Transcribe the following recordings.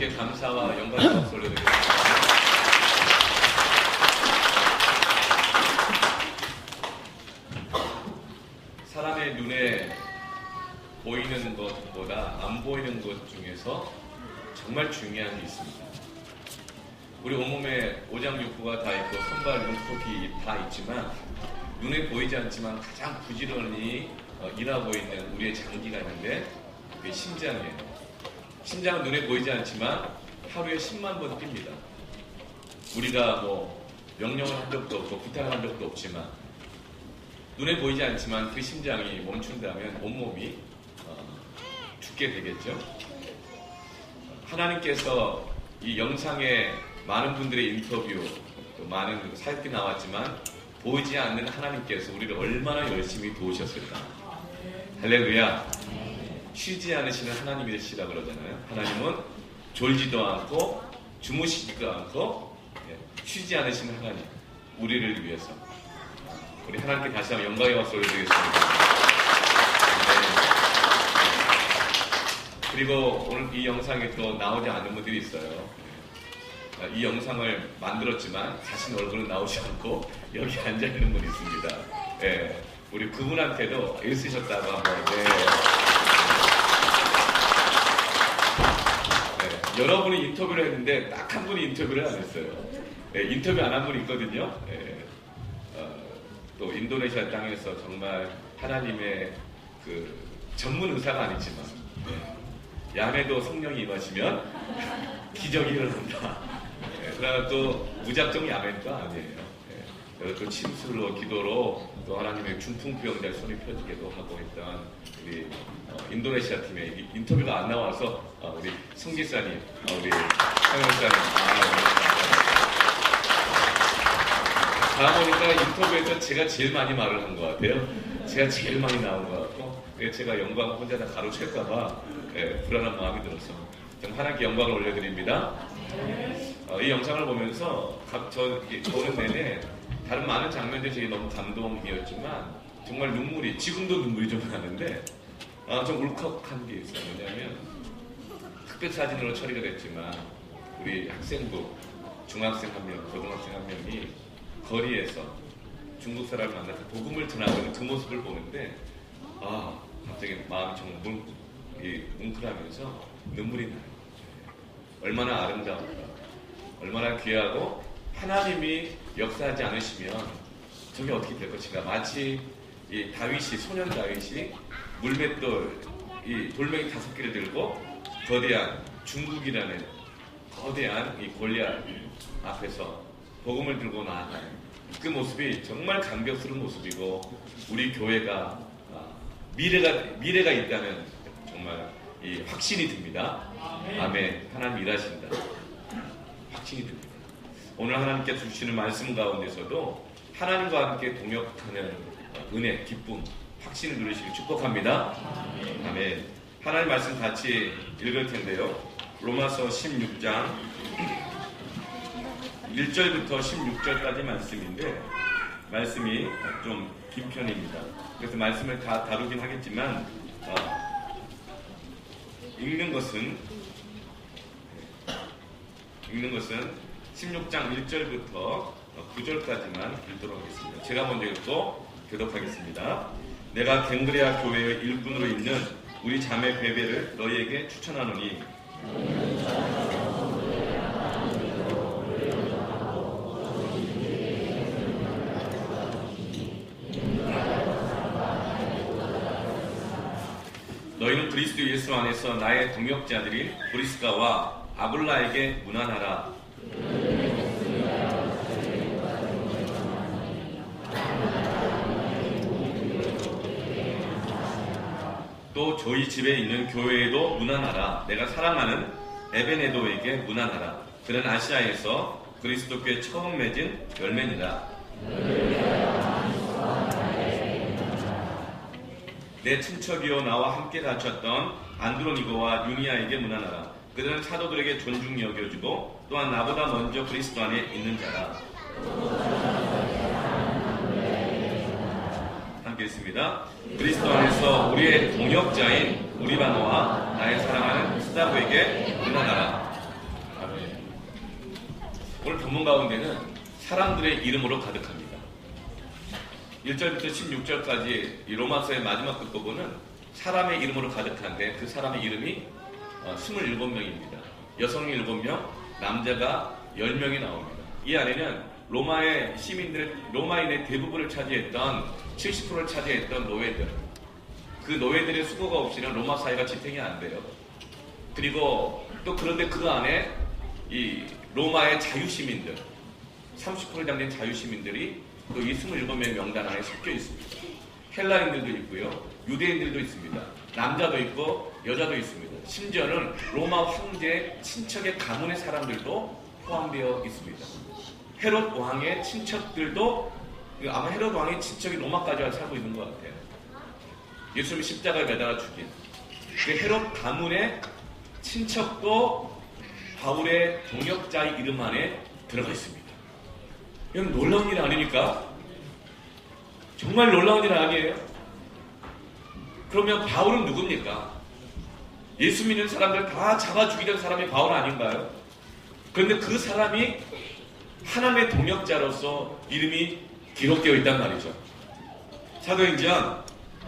하나님께 감사와 영광을 올려드립니다. 사람의 눈에 보이는 것보다 안 보이는 것 중에서 정말 중요한 게 있습니다. 우리 온몸에 오장육부가 다 있고 손발, 눈코피 다 있지만 눈에 보이지 않지만 가장 부지런히 일하고 있는 우리의 장기가 있는데 그게 심장이에요. 심장은 눈에 보이지 않지만 하루에 10만 번 뜁니다. 우리가 뭐 명령을 한 적도 없고 부탁을 한 적도 없지만 눈에 보이지 않지만 그 심장이 멈춘다면 온몸이 죽게 되겠죠. 하나님께서 이 영상에 많은 분들의 인터뷰, 또 많은 사역이 나왔지만 보이지 않는 하나님께서 우리를 얼마나 열심히 도우셨을까. 할렐루야. 쉬지 않으시는 하나님이시라 그러잖아요. 하나님은 졸지도 않고 주무시지도 않고 쉬지 않으시는 하나님, 우리를 위해서. 우리 하나님께 다시 한번 영광의 박수 올려드리겠습니다. 네. 그리고 오늘 이 영상에 또 나오지 않은 분들이 있어요. 이 영상을 만들었지만 자신 얼굴은 나오지 않고 여기 앉아있는 분이 있습니다. 네. 우리 그분한테도 애쓰셨다고 한번. 네. 네. 여러분이 인터뷰를 했는데 딱 한 분이 인터뷰를 안 했어요. 네. 인터뷰 안 한 분이 있거든요. 네. 또 인도네시아 땅에서 정말 하나님의 그 전문 의사가 아니지만 야매도 성령이 임하시면 기적이 일어난다. 그러나 또 무작정 야매도 아니에요. 그래서 또 침술로 기도로 또 하나님의 중풍병자의 손이 펴지기도 하고 했던 우리 인도네시아 팀의 인터뷰가 안 나와서 우리 성기사님, 우리 성현사님 다 보니까 인터뷰에서 제가 제일 많이 말을 한 것 같아요. 제가 제일 많이 나온 것 같고 제가 영광을 혼자 다 가로챌까봐 불안한 마음이 들어서 좀 하나님께 영광을 올려드립니다. 이 영상을 보면서 보는 내내 다른 많은 장면들이 되게 너무 감동이었지만 정말 눈물이, 지금도 눈물이 좀 나는데 좀 울컥한 게 있어요. 왜냐하면 특별사진으로 처리가 됐지만 우리 학생부, 중학생 한 명, 고등학생 한 명이 거리에서 중국 사람을 만나서 복음을 전하는 그 모습을 보는데 갑자기 마음이 정말 뭉클하면서 눈물이 나요. 얼마나 아름다울까, 얼마나 귀하고 하나님이 역사하지 않으시면 저게 어떻게 될 것인가. 마치 이 다윗이, 소년 다윗이 물맷돌, 이 돌멩이 5개를 들고 거대한 중국이라는 거대한 이 골리앗 앞에서 복음을 들고 나아가는 그 모습이 정말 감격스러운 모습이고 우리 교회가 미래가 있다는 정말 이 확신이 듭니다. 아멘. 하나님 일하신다. 확신이 듭니다. 오늘 하나님께서 주시는 말씀 가운데서도 하나님과 함께 동역하는 은혜, 기쁨, 확신을 누리시길 축복합니다. 아멘. 하나님 말씀 같이 읽을 텐데요. 로마서 16장 1절부터 16절까지 말씀인데 말씀이 좀 긴 편입니다. 그래서 말씀을 다 다루긴 하겠지만 읽는 것은 16장 1절부터 9절까지만 읽도록 하겠습니다. 제가 먼저 읽고 교독하겠습니다. 내가 갱그레아 교회의 일꾼으로 있는 우리 자매 베베를 너희에게 추천하노니 너희는 그리스도 예수 안에서 나의 동역자들인 브리스가와 아굴라에게 문안하라. 또 저희 집에 있는 교회에도 문안하라. 내가 사랑하는 에베네도에게 문안하라. 그는 아시아에서 그리스도께 처음 맺은 열매니라. 내 친척이요 나와 함께 다쳤던 안드로니고와 유니아에게 문안하라. 그들은 사도들에게 존중이 여겨지고 또한 나보다 먼저 그리스도 안에 있는 자라. 함께 있습니다. 그리스도 안에서 우리의 동역자인 우리바노와 나의 사랑하는 스다고에게 문안하라. 아멘. 오늘 본문 가운데는 사람들의 이름으로 가득합니다. 1절부터 16절까지 이 로마서의 마지막 끝부분은 사람의 이름으로 가득한데 그 사람의 이름이 27명입니다. 여성이 7명, 남자가 10명이 나옵니다. 이 안에는 로마의 시민들, 로마인의 대부분을 차지했던 70%를 차지했던 노예들, 그 노예들의 수고가 없이는 로마 사회가 지탱이 안 돼요. 그리고 또 그런데 그 안에 이 로마의 자유시민들, 30%를 담는 자유시민들이 또 이 27명의 명단 안에 섞여 있습니다. 헬라인들도 있고요, 유대인들도 있습니다. 남자도 있고 여자도 있습니다. 심지어는 로마 황제 친척의 가문의 사람들도 포함되어 있습니다. 헤롯 왕의 친척들도, 아마 헤롯 왕의 친척이 로마까지 살고 있는 것 같아요. 예수님이 십자가에 매달아 죽인 그 헤롯 가문의 친척도 바울의 동역자의 이름 안에 들어가 있습니다. 이건 놀라운 일 아닙니까? 정말 놀라운 일 아니에요? 그러면 바울은 누굽니까? 예수 믿는 사람들 다 잡아 죽이던 사람이 바울 아닌가요? 그런데 그 사람이 하나님의 동역자로서 이름이 기록되어 있단 말이죠. 사도행전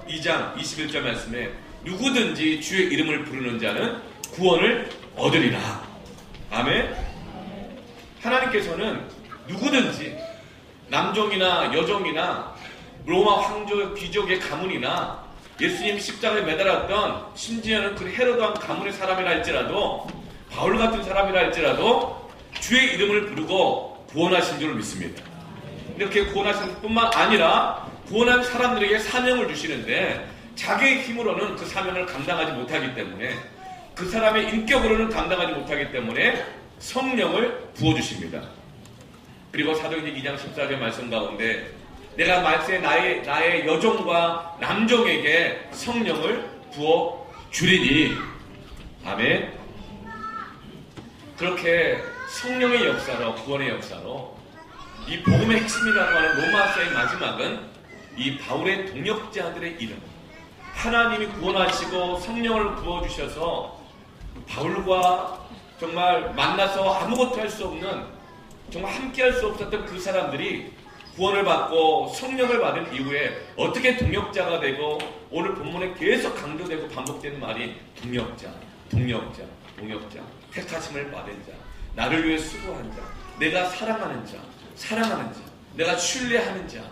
2장 21절 말씀에 누구든지 주의 이름을 부르는 자는 구원을 얻으리라. 아멘. 하나님께서는 누구든지 남종이나 여종이나 로마 황조 귀족의 가문이나 예수님 십자가에 매달았던, 심지어는 그 헤로드 왕 가문의 사람이라 할지라도, 바울 같은 사람이라 할지라도 주의 이름을 부르고 구원하신 줄 믿습니다. 이렇게 구원하신 뿐만 아니라 구원한 사람들에게 사명을 주시는데, 자기의 힘으로는 그 사명을 감당하지 못하기 때문에, 그 사람의 인격으로는 감당하지 못하기 때문에 성령을 부어주십니다. 그리고 사도행전 2장 14절 말씀 가운데 내가 말세 나의 여종과 남종에게 성령을 부어 주리니. 아멘. 그렇게 성령의 역사로, 구원의 역사로 이 복음의 핵심이라고 하는 로마서의 마지막은 이 바울의 동역자들의 이름, 하나님이 구원하시고 성령을 부어주셔서 바울과 정말 만나서 아무것도 할 수 없는, 정말 함께 할 수 없었던 그 사람들이 구원을 받고 성령을 받은 이후에 어떻게 동역자가 되고, 오늘 본문에 계속 강조되고 반복되는 말이 동역자, 동역자, 동역자, 택하심을 받은 자, 나를 위해 수고한 자, 내가 사랑하는 자, 사랑하는 자, 내가 신뢰하는 자.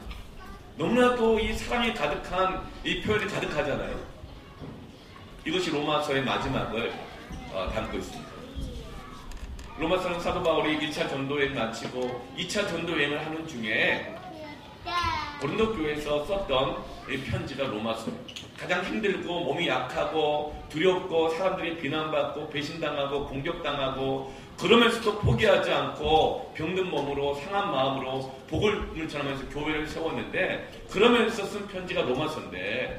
너무나도 이 사랑이 가득한 이 표현이 가득하잖아요. 이것이 로마서의 마지막을 담고 있습니다. 로마서는 사도 바울이 1차 전도여행 마치고 2차 전도여행을 하는 중에 고린도 교회에서 썼던 이 편지가 로마서예요. 가장 힘들고 몸이 약하고 두렵고 사람들이 비난받고 배신당하고 공격당하고, 그러면서도 포기하지 않고 병든 몸으로 상한 마음으로 복음을 전하면서 교회를 세웠는데, 그러면서 쓴 편지가 로마서인데,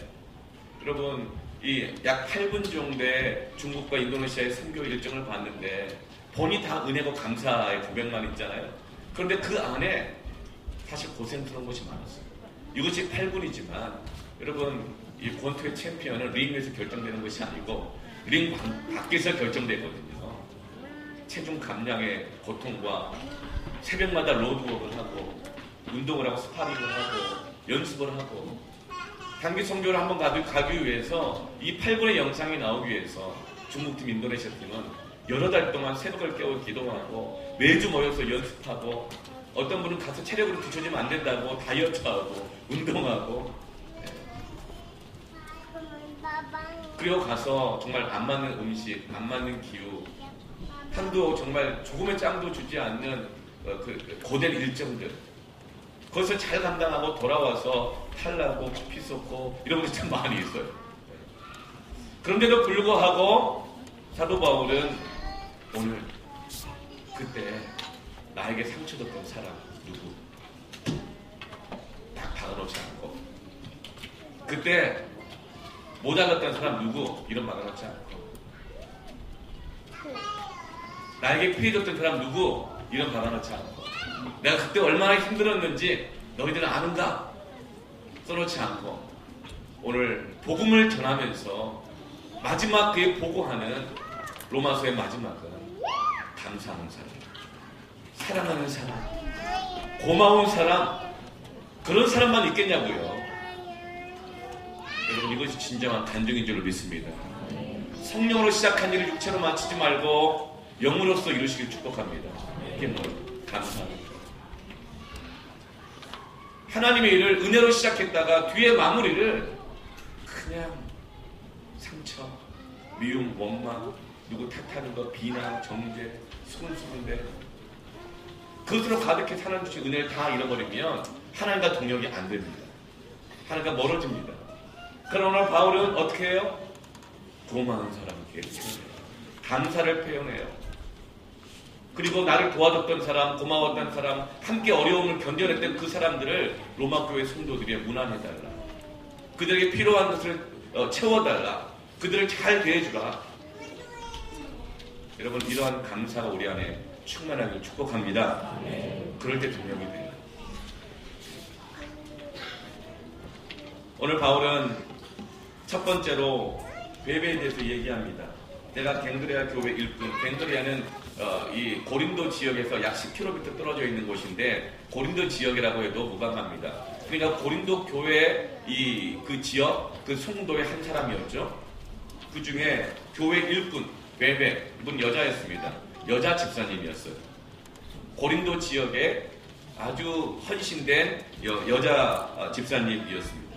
여러분 이 약 8분 정도의 중국과 인도네시아의 선교 일정을 봤는데 본이 다 은혜고 감사의 고백만 있잖아요. 그런데 그 안에 사실 고생스러운 것이 많았어요. 이것이 8분이지만 여러분, 이 권투의 챔피언은 링에서 결정되는 것이 아니고 링 밖에서 결정되거든요. 체중 감량의 고통과 새벽마다 로드워크를 하고 운동을 하고 스파링을 하고 연습을 하고, 단기 선교를 한번 가기 위해서 이 8분의 영상이 나오기 위해서 중국팀, 인도네시아 팀은 여러 달 동안 새벽을 깨워 기도하고 매주 모여서 연습하고, 어떤 분은 가서 체력으로 뒤처지면 안 된다고 다이어트하고 운동하고, 그리고 가서 정말 안 맞는 음식, 안 맞는 기후, 한도 정말 조금의 짱도 주지 않는 그 고된 일정들, 그것을 잘 감당하고 돌아와서 탈나고 피 쏟고 이런 것이 참 많이 있어요. 그런데도 불구하고 사도 바울은 오늘 그때 나에게 상처 줬던 사람 누구 딱 박아놓지 않고, 그때 모자랐던 사람 누구 이런 박아놓지 않고, 나에게 피해줬던 사람 누구 이런 박아놓지 않고, 내가 그때 얼마나 힘들었는지 너희들은 아는가 써놓지 않고, 오늘 복음을 전하면서 마지막 그에 보고하는 로마서의 마지막은 감사하는 사람, 사랑하는 사람, 고마운 사람, 그런 사람만 있겠냐고요. 여러분, 이것이 진정한 간증인 줄 믿습니다. 성령으로 시작한 일을 육체로 마치지 말고 영으로서 이루시길 축복합니다. 이게 뭐예요? 감사합니다. 하나님의 일을 은혜로 시작했다가 뒤에 마무리를 그냥 상처, 미움, 원망, 누구 탓하는 거, 비난, 정죄, 수근수근대, 그것으로 가득해 하나님 주신 은혜를 다 잃어버리면 하나님과 동역이 안 됩니다. 하나님과 멀어집니다. 그러나 오늘 바울은 어떻게 해요? 고마운 사람께 표현해요. 감사를 표현해요. 그리고 나를 도와줬던 사람, 고마웠던 사람, 함께 어려움을 견뎌냈던 그 사람들을 로마 교회 성도들이 문안해달라. 그들에게 필요한 것을 채워달라. 그들을 잘 대해주라. 여러분, 이러한 감사가 우리 안에 충만하길 축복합니다. 그럴 때 동력이 돼요. 오늘 바울은 첫 번째로 베베에 대해서 얘기합니다. 내가 갱그레아 교회 일꾼, 갱그레아는 이 고린도 지역에서 약 10km 떨어져 있는 곳인데 고린도 지역이라고 해도 무방합니다. 그러니까 고린도 교회 그 지역, 그 성도의 한 사람이었죠. 그 중에 교회 일꾼, 베베, 이분 여자였습니다. 여자 집사님이었어요. 고린도 지역에 아주 헌신된 여자 집사님이었습니다.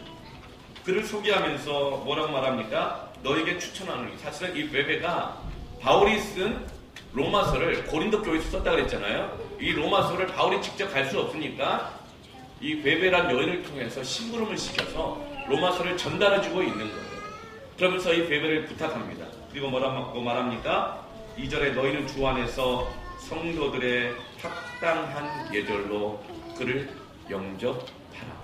그를 소개하면서 뭐라고 말합니까? 너에게 추천하는, 사실은 이 베베가 바울이 쓴 로마서를 고린도 교회에서 썼다 그랬잖아요. 이 로마서를 바울이 직접 갈 수 없으니까 이 베베란 여인을 통해서 심부름을 시켜서 로마서를 전달해주고 있는 거예요. 그러면서 이 베베를 부탁합니다. 그리고 뭐라고 말합니까? 2절에 너희는 주 안에서 성도들의 합당한 예절로 그를 영접하라.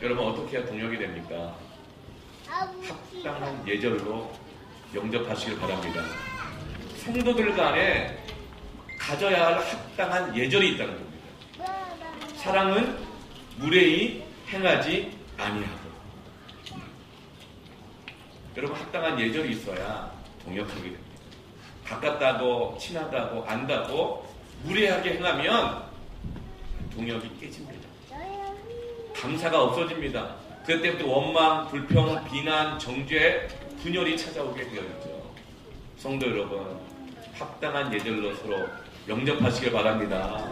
여러분, 어떻게 해야 동역이 됩니까? 합당한 예절로 영접하시길 바랍니다. 성도들 간에 가져야 할 합당한 예절이 있다는 겁니다. 사랑은 무례히 행하지 아니하고. 여러분, 합당한 예절이 있어야 동역하게 됩니다. 가깝다고, 친하다고, 안다고 무례하게 행하면 동역이 깨집니다. 감사가 없어집니다. 그때부터 원망, 불평, 비난, 정죄, 분열이 찾아오게 되어있죠. 성도 여러분, 합당한 예절로 서로 영접하시길 바랍니다.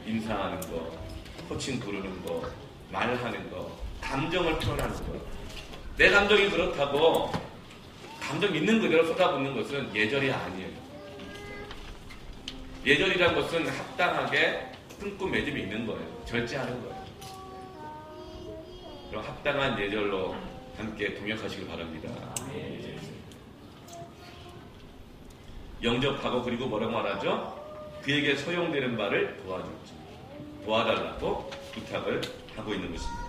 인사하는 거, 호칭 부르는 거, 말하는 거, 감정을 표현하는 거. 내 감정이 그렇다고 감정 있는 그대로 쏟아붓는 것은 예절이 아니에요. 예절이란 것은 합당하게 끊고 맺음이 있는 거예요. 절제하는 거예요. 그럼 합당한 예절로 함께 동역하시길 바랍니다. 영접하고, 그리고 뭐라고 말하죠? 그에게 소용되는 바를 도와달라고 부탁을 하고 있는 것입니다.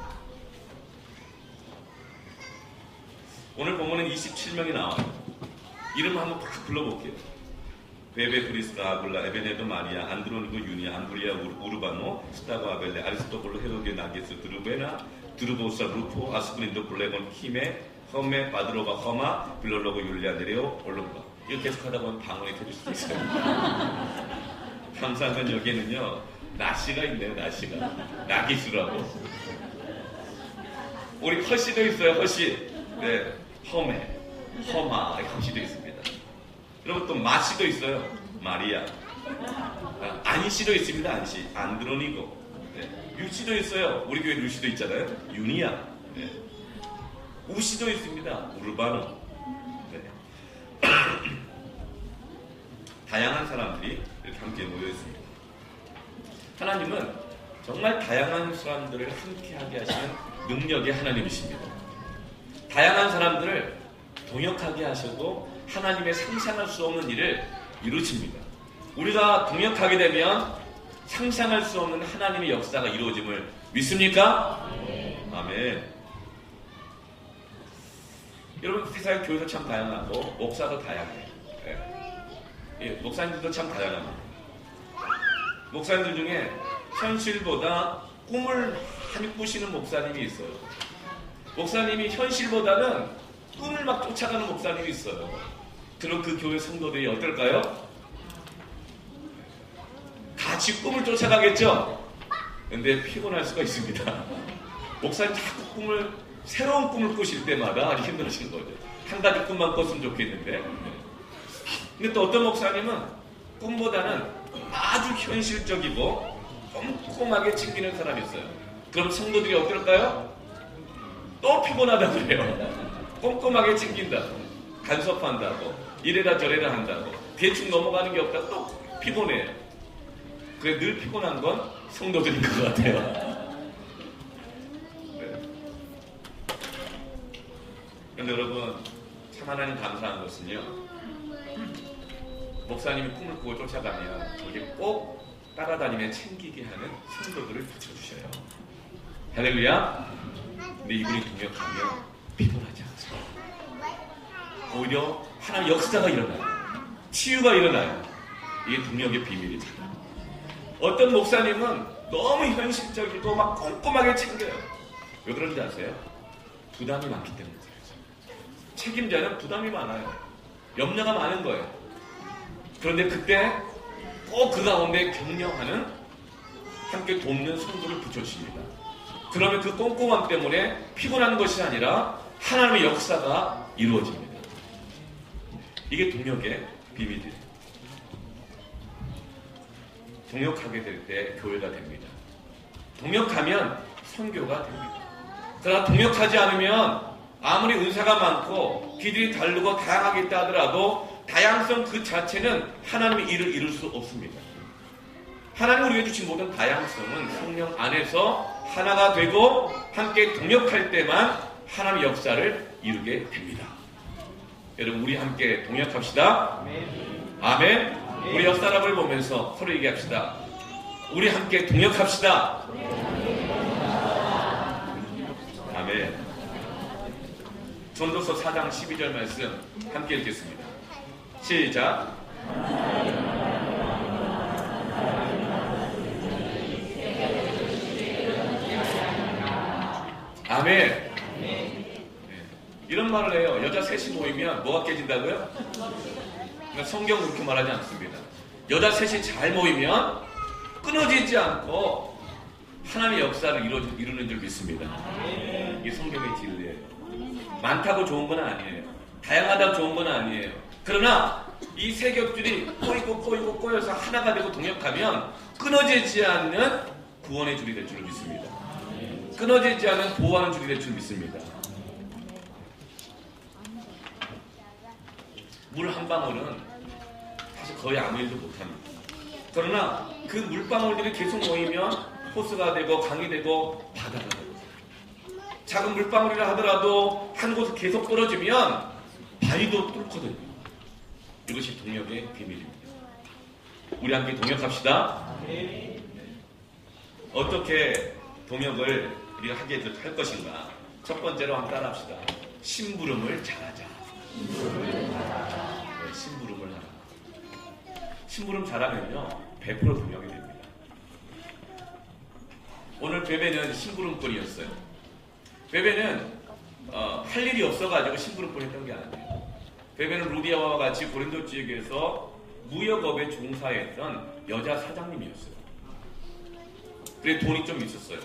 오늘 본문은 27명이 나와요. 이름 한번 딱 불러볼게요. 베베, 브리스가, 아굴라, 에베네도, 마리아, 안드로니고, 유니아, 암브리아, 우르바노, 스타고, 아벨레, 아리스토블로, 헤로게, 나게스, 드루베나, 드루보사, 루포, 아스프린도, 블레곤, 키메, 험메, 바드로바, 허마, 빌롤로고, 율리아, 네레오, 올롱가. 이거 계속하다 보면 방언이 터질 수도 있어요. 감사한 건 여기에는요, 나시가 있네요. 나시가. 나기수라고. 우리 허씨도 있어요. 허씨. 네, 험에, 허마, 허씨도 있습니다. 그리고 또 마씨도 있어요. 마리아. 안씨도 있습니다. 안씨. 안드로니고. 네. 유씨도 있어요. 우리 교회 유씨도 있잖아요. 유니아. 네. 우씨도 있습니다. 우르바노. 네. 다양한 사람들이 이렇게 함께 모여 있습니다. 하나님은 정말 다양한 사람들을 함께하게 하시는 능력의 하나님이십니다. 다양한 사람들을 동역하게 하시고 하나님의 상상할 수 없는 일을 이루십니다. 우리가 동역하게 되면 상상할 수 없는 하나님의 역사가 이루어짐을 믿습니까? 아멘. 여러분, 세상의 교회도 참 다양하고 목사도 다양해요. 예, 목사님들도 참 다양합니다. 목사님들 중에 현실보다 꿈을 많이 꾸시는 목사님이 있어요. 목사님이 현실보다는 꿈을 막 쫓아가는 목사님이 있어요. 그럼 그 교회 성도들이 어떨까요? 같이 꿈을 쫓아가겠죠? 근데 피곤할 수가 있습니다. 목사님 자꾸 새로운 꿈을 꾸실 때마다 아주 힘들으신 거죠. 한 가지 꿈만 꿨으면 좋겠는데. 근데 또 어떤 목사님은 꿈보다는 아주 현실적이고 꼼꼼하게 챙기는 사람이 있어요. 그럼 성도들이 어떨까요? 또 피곤하다고 그래요. 꼼꼼하게 챙긴다고, 간섭한다고, 이래라 저래라 한다고, 대충 넘어가는 게 없다, 또 피곤해요. 그래, 늘 피곤한 건 성도들인 것 같아요. 네. 그런데 여러분, 참 하나님 감사한 것은요, 목사님이 꿈을 꾸고 쫓아가면 거기에 꼭 따라다니며 챙기게 하는 성도들을 붙여주셔요. 할렐루야. 근데 이분이 동역하면 피곤하지 않습니다. 오히려 하나님 역사가 일어나요. 치유가 일어나요. 이게 동역의 비밀입니다. 어떤 목사님은 너무 현실적이고 막 꼼꼼하게 챙겨요. 왜 그런지 아세요? 부담이 많기 때문에 그래요. 책임자는 부담이 많아요. 염려가 많은 거예요. 그런데 그때 꼭 그 가운데 격려하는, 함께 돕는 성도를 붙여주십니다. 그러면 그 꼼꼼함 때문에 피곤한 것이 아니라 하나님의 역사가 이루어집니다. 이게 동역의 비밀이에요. 동역하게 될 때 교회가 됩니다. 동역하면 선교가 됩니다. 그러나 동역하지 않으면 아무리 은사가 많고 기들이 다르고 다양하게 있다 하더라도 다양성 그 자체는 하나님의 일을 이룰 수 없습니다. 하나님 우리에게 주신 모든 다양성은 성령 안에서 하나가 되고 함께 동역할 때만 하나님의 역사를 이루게 됩니다. 여러분, 우리 함께 동역합시다. 아멘. 우리 옆 사람을 보면서 서로 얘기합시다. 우리 함께 동역합시다. 아멘. 전도서 4장 12절 말씀 함께 읽겠습니다. 시작. 아멘. 이런 말을 해요. 여자 셋이 모이면 뭐가 깨진다고요? 그러니까 성경은 그렇게 말하지 않습니다. 여자 셋이 잘 모이면 끊어지지 않고 하나님의 역사를 이루는 줄 믿습니다. 이게 성경의 진리예요. 많다고 좋은 건 아니에요. 다양하다고 좋은 건 아니에요. 그러나 이 세 겹줄이 꼬여서 하나가 되고 동역하면 끊어지지 않는 구원의 줄이 될 줄 믿습니다. 끊어지지 않는 보호하는 줄이 될 줄 믿습니다. 물 한 방울은 사실 거의 아무 일도 못합니다. 그러나 그 물방울들이 계속 모이면 호수가 되고 강이 되고 바다가 되고, 작은 물방울이라 하더라도 한 곳에 계속 떨어지면 바위도 뚫거든요. 이것이 동역의 비밀입니다. 우리 함께 동역합시다. 어떻게 동역을 우리가 하게 할 것인가? 첫 번째로 한번 따라합시다. 심부름을 잘하자. 네, 심부름을 하라. 심부름 잘하면요 100% 동역이 됩니다. 오늘 베베는 심부름꾼이었어요. 베베는 할 일이 없어가지고 심부름꾼 했던 게 아니에요. 베베는 루디아와 같이 고린도 지역에서 무역업에 종사했던 여자 사장님이었어요. 그래 돈이 좀 있었어요.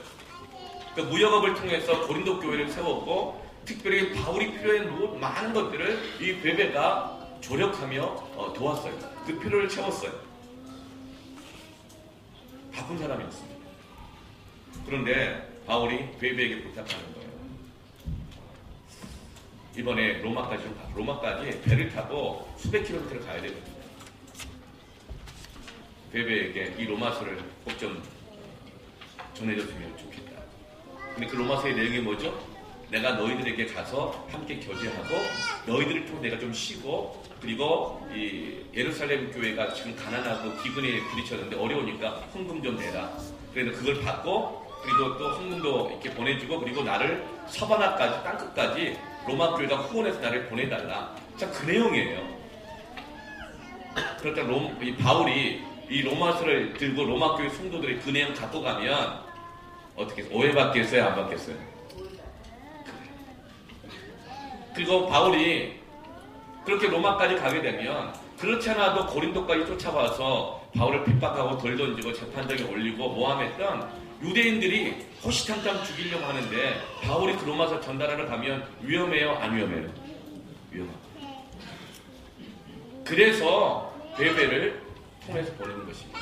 그 무역업을 통해서 고린도 교회를 세웠고, 특별히 바울이 필요한 많은 것들을 이 베베가 조력하며 도왔어요. 그 필요를 채웠어요. 바쁜 사람이었습니다. 그런데 바울이 베베에게 부탁하는 거예요. 이번에 로마까지 배를 타고 수백 킬로미터를 가야 되거든요. 베베에게 이 로마서를 꼭 좀 전해줬으면 좋겠다. 근데 그 로마서의 내용이 뭐죠? 내가 너희들에게 가서 함께 교제하고 너희들을 통해 내가 좀 쉬고, 그리고 이 예루살렘 교회가 지금 가난하고 기근에 부딪혔는데 어려우니까 헌금 좀 내라. 그래서 그걸 받고, 그리고 또 헌금도 이렇게 보내주고, 그리고 나를 서바나까지 땅끝까지 로마 교회가 후원해서 나를 보내달라. 자, 그 내용이에요. 그러니까 이 바울이 이 로마서를 들고 로마 교회 성도들이 그 내용 갖고 가면 어떻게 오해받겠어요? 안 받겠어요? 그리고 바울이 그렇게 로마까지 가게 되면 그렇지 않아도 고린도까지 쫓아와서 바울을 핍박하고 돌 던지고 재판장에 올리고 모함했던 유대인들이 호시탐탐 죽이려고 하는데 바울이 그 로마서 전달하러 가면 위험해요? 안 위험해요? 위험합니다. 그래서 베베를 통해서 보내는 것입니다.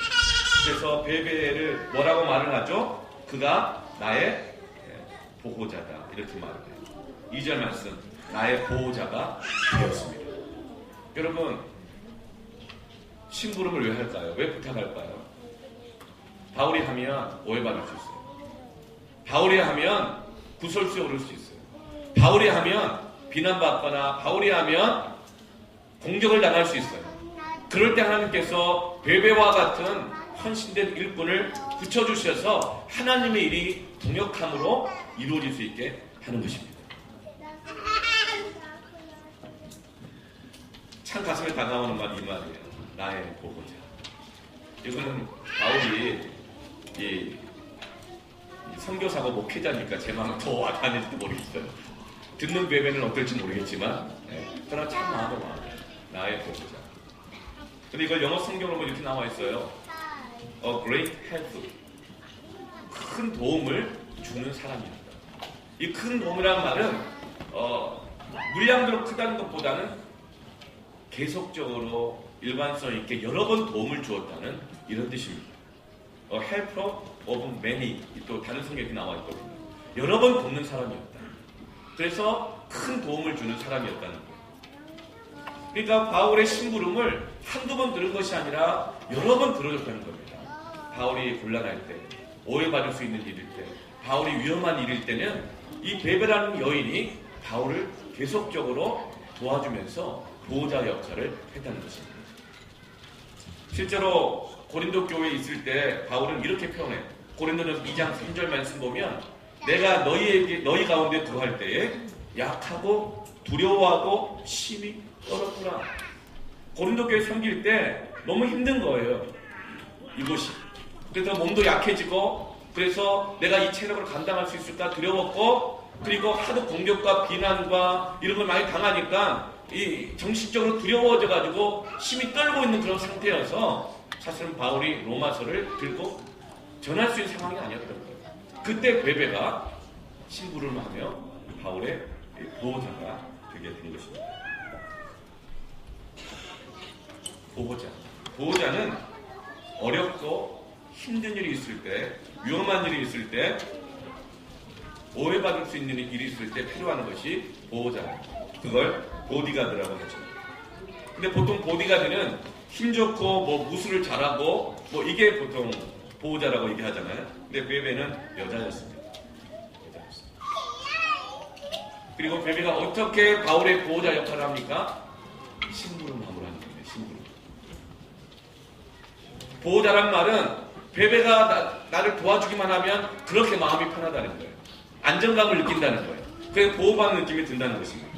그래서 베베를 뭐라고 말을 하죠? 그가 나의 보호자다. 이렇게 말을 해요. 2절 말씀, 나의 보호자가 되었습니다. 여러분, 심부름을 왜 할까요? 왜 부탁할까요? 바울이 하면 오해받을 수 있어요. 바울이 하면 구설수에 오를 수 있어요. 바울이 하면 비난받거나 바울이 하면 공격을 당할 수 있어요. 그럴 때 하나님께서 베베와 같은 헌신된 일꾼을 붙여주셔서 하나님의 일이 동역함으로 이루어질 수 있게 하는 것입니다. 참 가슴에 다가오는 말 이 말이에요. 나의 보호자. 이거는 바울이 이 선교사고 목회자니까 제 마음은 더 와닿을지도 모르겠어요. 듣는 베베는 어떨지 모르겠지만 그러나 참 마음은 와요. 나의 보호자. 근데 이걸 영어 성경으로 보면 이렇게 나와 있어요. A great help. 큰 도움을 주는 사람이었다. 이 큰 도움이라는 말은 물량대로 크다는 것보다는 계속적으로 일관성 있게 여러 번 도움을 주었다는 이런 뜻입니다. helper of many. 또 다른 성경에 나와 있거든요. 여러 번 돕는 사람이었다. 그래서 큰 도움을 주는 사람이었다는 거예요. 그러니까 바울의 심부름을 한두 번 들은 것이 아니라 여러 번 들어줬다는 겁니다. 바울이 곤란할 때, 오해받을 수 있는 일일 때, 바울이 위험한 일일 때는 이 베베라는 여인이 바울을 계속적으로 도와주면서 보호자 역할을 했다는 것입니다. 실제로 고린도 교회에 있을 때 바울은 이렇게 표현해요. 고린도전서 2장 3절 말씀 보면 내가 너희 가운데 거할 때에 약하고 두려워하고 심히 떨었구나. 고린도 교회 섬길 때 너무 힘든 거예요. 이것이. 그래서 몸도 약해지고 그래서 내가 이 체력을 감당할 수 있을까 두려웠고 그리고 하도 공격과 비난과 이런 걸 많이 당하니까 이 정신적으로 두려워져가지고 심히 떨고 있는 그런 상태여서 사실은 바울이 로마서를 들고 전할 수 있는 상황이 아니었던 거예요. 그때 베베가 심부름을 하며 바울의 보호자가 되게 된 것입니다. 보호자는 어렵고 힘든 일이 있을 때, 위험한 일이 있을 때, 오해받을 수 있는 일이 있을 때 필요한 것이 보호자입니다. 그걸 보디가드라고 하죠. 근데 보통 보디가드는 힘 좋고 뭐 무술을 잘하고 뭐 이게 보통 보호자라고 얘기하잖아요. 근데 베베는 여자였습니다. 그리고 베베가 어떻게 바울의 보호자 역할을 합니까? 심부름함으로 하는 겁니다. 심부름. 보호자란 말은 베베가 나를 도와주기만 하면 그렇게 마음이 편하다는 거예요. 안정감을 느낀다는 거예요. 그래서 보호받는 느낌이 든다는 것입니다.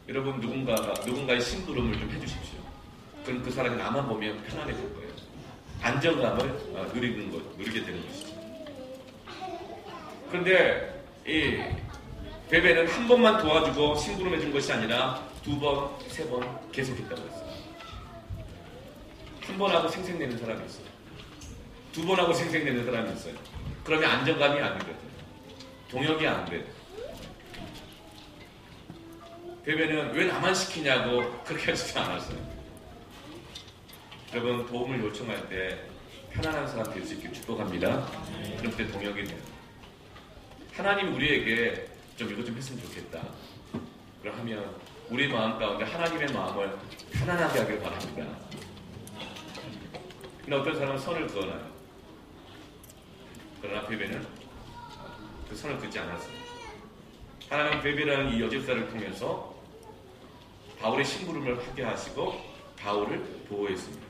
여러분 누군가의 심부름을 좀 해주십시오. 그럼 그 사람이 나만 보면 편안해질 거예요. 안정감을 누리게 되는 것이죠. 그런데 이 베베는 한 번만 도와주고 심부름해 준 것이 아니라 2번, 3번 계속했다고 했어요. 한 번 하고 생색내는 사람이 있어요. 2번 하고 생색내는 사람이 있어요. 그러면 안정감이 안 되거든요. 동역이 안 돼요. 베베는 왜 나만 시키냐고 그렇게 하지 않았어요. 여러분 도움을 요청할 때 편안한 사람 될 수 있길 축복합니다. 그럴 때 동역이 돼요. 하나님 우리에게 좀 이거 좀 했으면 좋겠다. 그러면 우리 마음 가운데 하나님의 마음을 편안하게 하길 바랍니다. 근데 어떤 사람은 선을 그어놔요. 그러나 베베는 그 선을 긋지 않았어요. 하나님은 베베라는 이 여집사를 통해서 바울의 심부름을 하게 하시고 바울을 보호했습니다.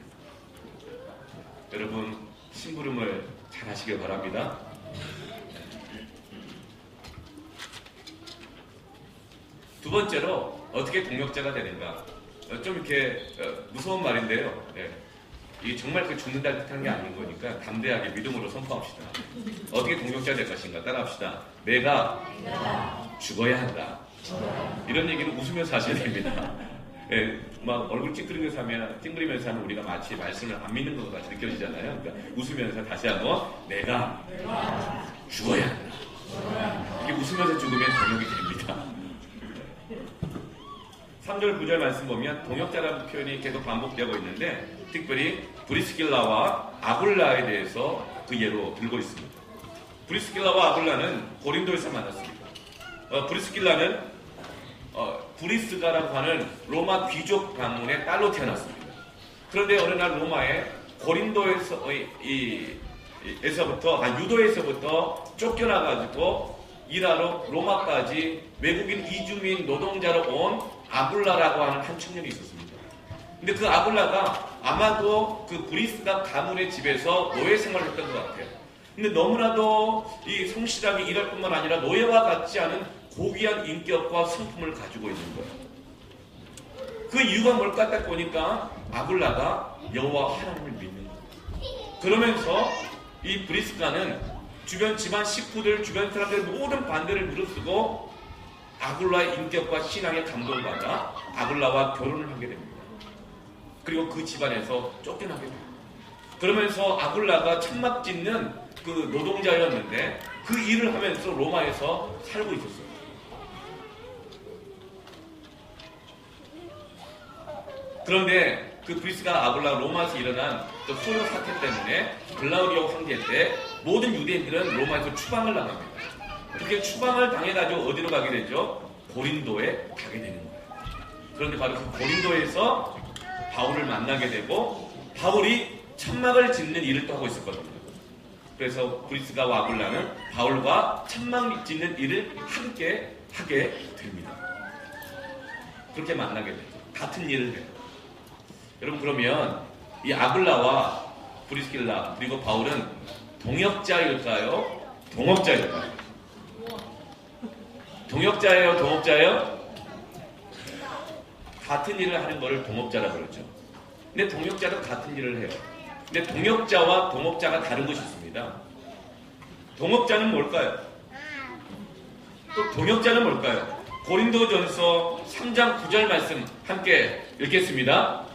여러분 심부름을 잘 하시길 바랍니다. 두 번째로 어떻게 동역자가 되는가? 좀 이렇게 무서운 말인데요. 이게 정말 그 죽는다 뜻하는 게 아닌 거니까 담대하게 믿음으로 선포합시다. 어떻게 동역자 될 것인가? 따라합시다. 내가 죽어야 한다. 이런 얘기는 웃으면서 하셔야 됩니다. 예, 막 얼굴 찡그리면서 하면 우리가 마치 말씀을 안 믿는 것 같이 느껴지잖아요. 그러니까 웃으면서 다시 한번 내가 죽어야 한다. 이렇게 웃으면서 죽으면 동역이 됩니다. 3절 9절 말씀 보면 동역자라는 표현이 계속 반복되고 있는데 특별히 브리스길라와 아굴라에 대해서 그 예로 들고 있습니다. 브리스길라와 아굴라는 고린도에서 만났습니다. 브리스길라는 브리스가라고 하는 로마 귀족 가문의 딸로 태어났습니다. 그런데 어느 날 로마의 유도에서부터 쫓겨나가지고 일하러 로마까지 외국인 이주민 노동자로 온 아굴라라고 하는 한 청년이 있었습니다. 근데 그 아굴라가 아마도 그 브리스가 가문의 집에서 노예 생활을 했던 것 같아요. 근데 너무나도 이 성실하게 일할 뿐만 아니라 노예와 같지 않은 고귀한 인격과 성품을 가지고 있는 거예요. 그 이유가 뭘까 딱 보니까 아굴라가 여호와 하나님을 믿는 거예요. 그러면서 이 브리스가는 주변 집안 식구들, 주변 사람들의 모든 반대를 무릅쓰고 아굴라의 인격과 신앙에 감동받아 아굴라와 결혼을 하게 됩니다. 그리고 그 집안에서 쫓겨나게 됩니다. 그러면서 아굴라가 천막 짓는 그 노동자였는데 그 일을 하면서 로마에서 살고 있었어요. 그런데 그 브리스가 아굴라 로마에서 일어난 그 소요 사태 때문에 글라우디오 황제 때 모든 유대인들은 로마에서 추방을 당합니다. 그렇게 추방을 당해가지고 어디로 가게 되죠? 고린도에 가게 되는 거예요. 그런데 바로 그 고린도에서 바울을 만나게 되고 바울이 천막을 짓는 일을 또 하고 있었거든요. 그래서 브리스가 아굴라는 바울과 천막 짓는 일을 함께 하게 됩니다. 그렇게 만나게 되죠. 같은 일을 해요. 여러분 그러면 이 아굴라와 브리스길라 그리고 바울은 동역자일까요? 동업자일까요? 동역자예요? 동업자예요? 같은 일을 하는 것을 동업자라고 그러죠. 근데 동역자도 같은 일을 해요. 근데 동역자와 동업자가 다른 것이 있습니다. 동업자는 뭘까요? 또 동역자는 뭘까요? 고린도전서 3장 9절 말씀 함께 읽겠습니다.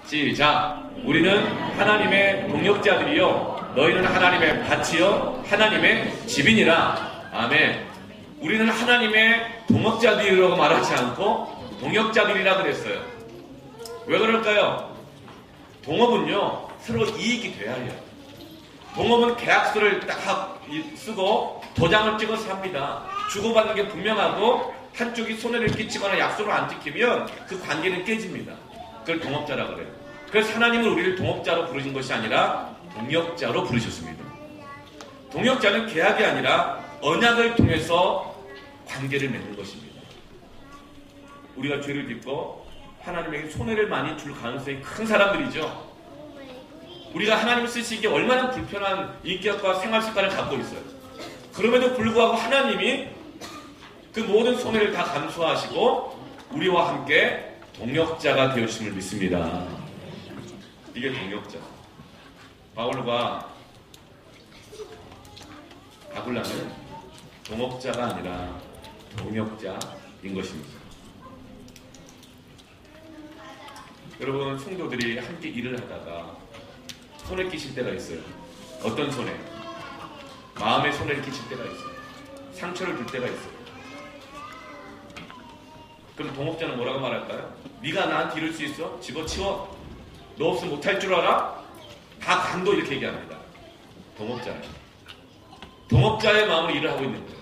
시작. 우리는 하나님의 동역자들이요 너희는 하나님의 밭이요 하나님의 집이니라. 아멘. 우리는 하나님의 동역자들이라고 말하지 않고 동역자들이라 그랬어요. 왜 그럴까요? 동업은요 서로 이익이 돼야 해요. 동업은 계약서를 딱 쓰고 도장을 찍어서 합니다. 주고받는 게 분명하고 한쪽이 손해를 끼치거나 약속을 안 지키면 그 관계는 깨집니다. 그걸 동업자라고 그래요. 그래서 하나님은 우리를 동업자로 부르신 것이 아니라 동역자로 부르셨습니다. 동역자는 계약이 아니라 언약을 통해서 관계를 맺는 것입니다. 우리가 죄를 짓고 하나님에게 손해를 많이 줄 가능성이 큰 사람들이죠. 우리가 하나님을 쓰시기에 얼마나 불편한 인격과 생활 습관을 갖고 있어요. 그럼에도 불구하고 하나님이 그 모든 손해를 다 감수하시고 우리와 함께 동역자가 되어주심을 믿습니다. 이게 동역자. 바울과 아굴라는 동업자가 아니라 동역자인 것입니다. 여러분 성도들이 함께 일을 하다가 손에 끼칠 때가 있어요. 어떤 손에? 마음의 손해를 끼칠 때가 있어요. 상처를 줄 때가 있어요. 그럼 동업자는 뭐라고 말할까요? 네가 나한테 이럴 수 있어? 집어치워. 너 없으면 못할 줄 알아? 다 간도 이렇게 얘기합니다. 동업자는. 동업자의 마음으로 일을 하고 있는 거예요.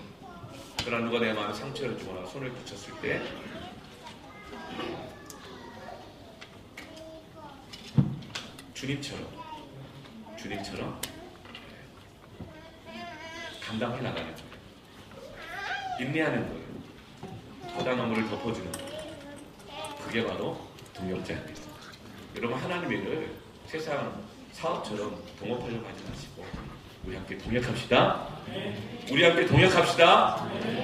그러나 누가 내 마음에 상처를 주거나 손을 끼쳤을 때 주님처럼 감당해 나가는 거예요. 인내하는 거예요. 부담 업무를 덮어주는 거예요. 그게 바로 동역자입니다. 여러분 하나님의 일을 세상 사업처럼 동업하려고 하지 마시고 우리 함께 동역합시다. 우리 함께 동역합시다.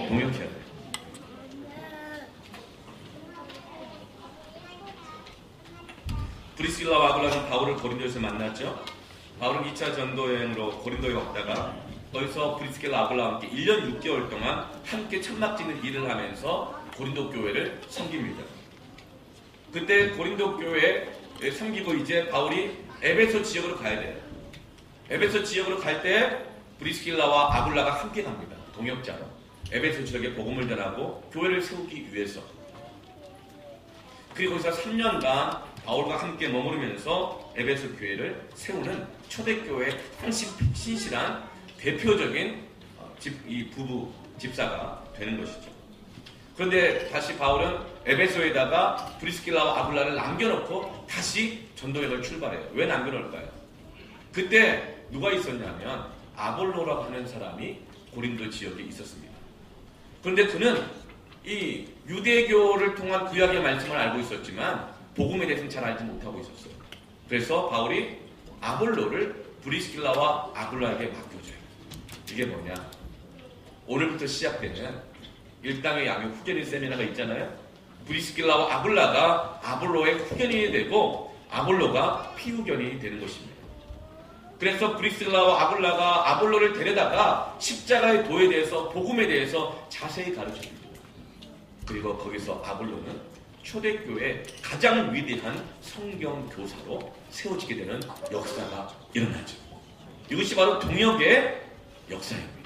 동역해야 돼요. 브리스길라와 아굴라는 바울을 고린도에서 만났죠. 바울은 2차 전도여행으로 고린도에 왔다가 거기서 브리스길라 아굴라와 함께 1년 6개월 동안 함께 천막 짓는 일을 하면서 고린도 교회를 섬깁니다. 그때 고린도 교회에 섬기고 이제 바울이 에베소 지역으로 가야 돼요. 에베소 지역으로 갈 때 브리스길라와 아굴라가 함께 갑니다. 동역자로. 에베소 지역에 복음을 전하고 교회를 세우기 위해서. 그리고 거기서 3년간 바울과 함께 머무르면서 에베소 교회를 세우는 초대교회의 신실한 대표적인 이 부부 집사가 되는 것이죠. 그런데 다시 바울은 에베소에다가 브리스길라와 아굴라를 남겨놓고 다시 전도여행을 출발해요. 왜 남겨놓을까요? 그때 누가 있었냐면 아볼로라고 하는 사람이 고린도 지역에 있었습니다. 그런데 그는 이 유대교를 통한 구약의 말씀을 알고 있었지만 복음에 대해서는 잘 알지 못하고 있었어요. 그래서 바울이 아볼로를 브리스길라와 아굴라에게 맡겨줘요. 이게 뭐냐? 오늘부터 시작되는 일당의 양육 후견인 세미나가 있잖아요. 브리스길라와 아굴라가 아볼로의 후견인이 되고 아볼로가 피후견인이 되는 것입니다. 그래서 브리스길라와 아굴라가 아볼로를 데려다가 십자가의 도에 대해서 복음에 대해서 자세히 가르쳐줍니다. 그리고 거기서 아볼로는 초대교회 가장 위대한 성경 교사로 세워지게 되는 역사가 일어나죠. 이것이 바로 동역의 역사입니다.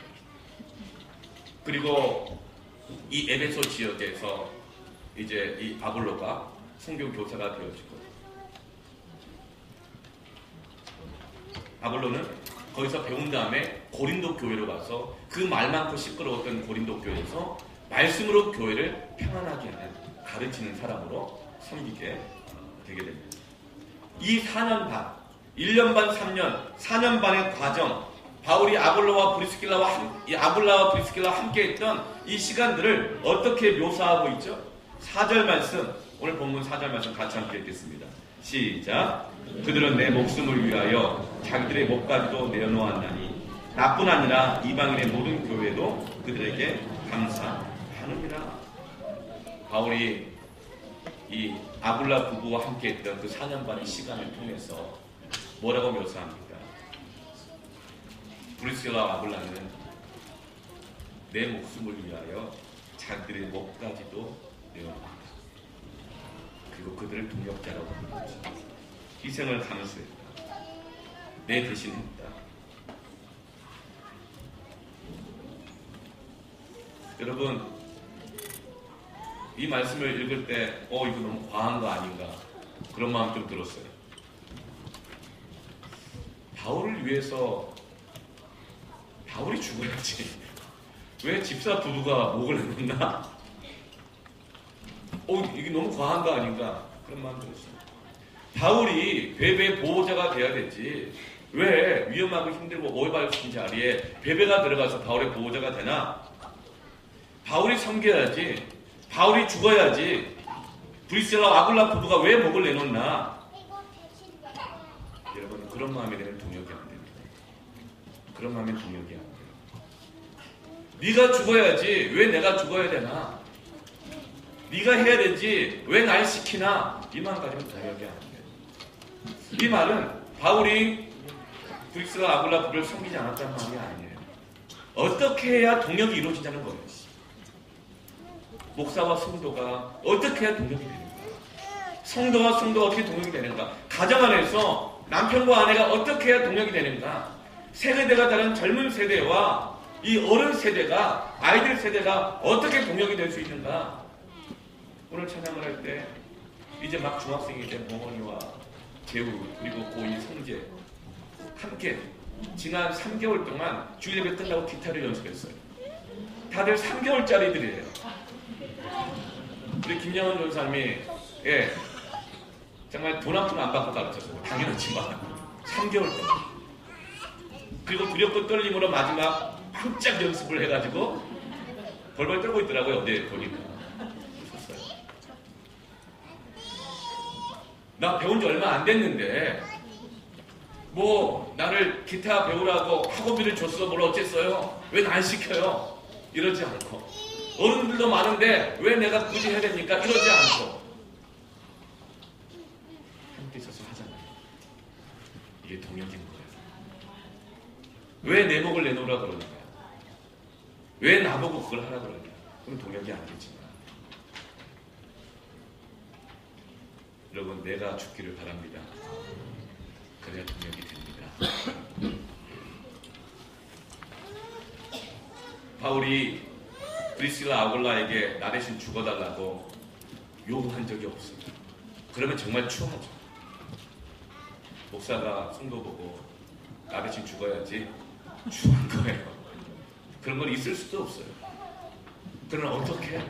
그리고 이 에베소 지역에서 이제 이 아볼로가 성경 교사가 되어지고 아볼로는 거기서 배운 다음에 고린도 교회로 가서 그 말 많고 시끄러웠던 고린도 교회에서 말씀으로 교회를 평안하게 하는 가르치는 사람으로 섬기게 되게 됩니다. 이 4년 반, 1년 반, 3년, 4년 반의 과정, 바울이 아볼라와 브리스길라와 함께 했던 이 시간들을 어떻게 묘사하고 있죠? 4절 말씀, 오늘 본문 4절 말씀 같이 함께 읽겠습니다. 시작. 그들은 내 목숨을 위하여 자기들의 목까지도 내어놓았나니 나뿐 아니라 이방인의 모든 교회도 그들에게 감사하느니라. 바울이 이 아굴라 부부와 함께 했던 그 4년 반의 시간을 통해서 뭐라고 묘사합니까? 브리스길라와 아굴라는 내 목숨을 위하여 자기들의 목까지도 내어놓았다. 그리고 그들을 동역자라고 하는 거지. 희생을 감수했다. 내 대신 했다. 여러분, 이 말씀을 읽을 때 이거 너무 과한 거 아닌가 그런 마음 좀 들었어요. 바울을 위해서 바울이 죽어야지 왜 집사 부부가 목을 내놓나? 이게 너무 과한 거 아닌가 그런 마음 들었어요. 바울이 베베 보호자가 돼야 되지 왜 위험하고 힘들고 오해받을 수 있는 자리에 베베가 들어가서 바울의 보호자가 되나? 바울이 섬겨야지, 바울이 죽어야지 브리스길라와 아굴라 부부가 왜 목을 내놓나? 여러분, 그런 마음이 되면 동역이 안 됩니다. 그런 마음에 동역이 안 돼요. 네가 죽어야지 왜 내가 죽어야 되나? 네가 해야 되지 왜 날 시키나? 이 마음 가지면 동역이 안 돼요. 이 말은 바울이 브리스길라 아굴라 부부를 섬기지 않았다는 말이 아니에요. 어떻게 해야 동역이 이루어지냐는 거예요. 목사와 성도가 어떻게 해야 동역이 되는가? 성도와 성도가 어떻게 동역이 되는가? 가정 안에서 남편과 아내가 어떻게 해야 동역이 되는가? 세대가 다른 젊은 세대와 이 어른 세대가, 아이들 세대가 어떻게 동역이 될 수 있는가? 오늘 찬양을 할 때 이제 막 중학생이 된 몽원이와 재우 그리고 고2 성재 함께 지난 3개월 동안 주일예배 끝나고 기타를 연습했어요. 다들 3개월짜리들이에요. 우리 김영원 전사님이 정말 돈 한 푼 안 받고 가르쳤어요. 당연하지만 3개월 동안. 그리고 두렵고 떨림으로 마지막 깜짝 연습을 해가지고 벌벌 떨고 있더라고요. 어제 보니까. 웃었어요. 나 배운 지 얼마 안 됐는데 뭐 나를 기타 배우라고 학원비를 줬어 뭘 어쨌어요? 왜 날 시켜요? 이러지 않고 어른들도 많은데 왜 내가 굳이 해야 됩니까? 이러지 않고 함께 있어서 하잖아요. 이게 동역인 거예요. 왜 내 목을 내놓으라 그러는 거야? 왜 나보고 그걸 하라 그러냐? 그럼 동역이 아니겠지만 여러분 내가 죽기를 바랍니다. 그래야 동역이 됩니다. 바울이 브리스라 아굴라에게 나 대신 죽어달라고 요구한 적이 없습니다. 그러면 정말 추하죠. 목사가 성도 보고 나 대신 죽어야지 추한 거예요. 그런 건 있을 수도 없어요. 그러나 어떻게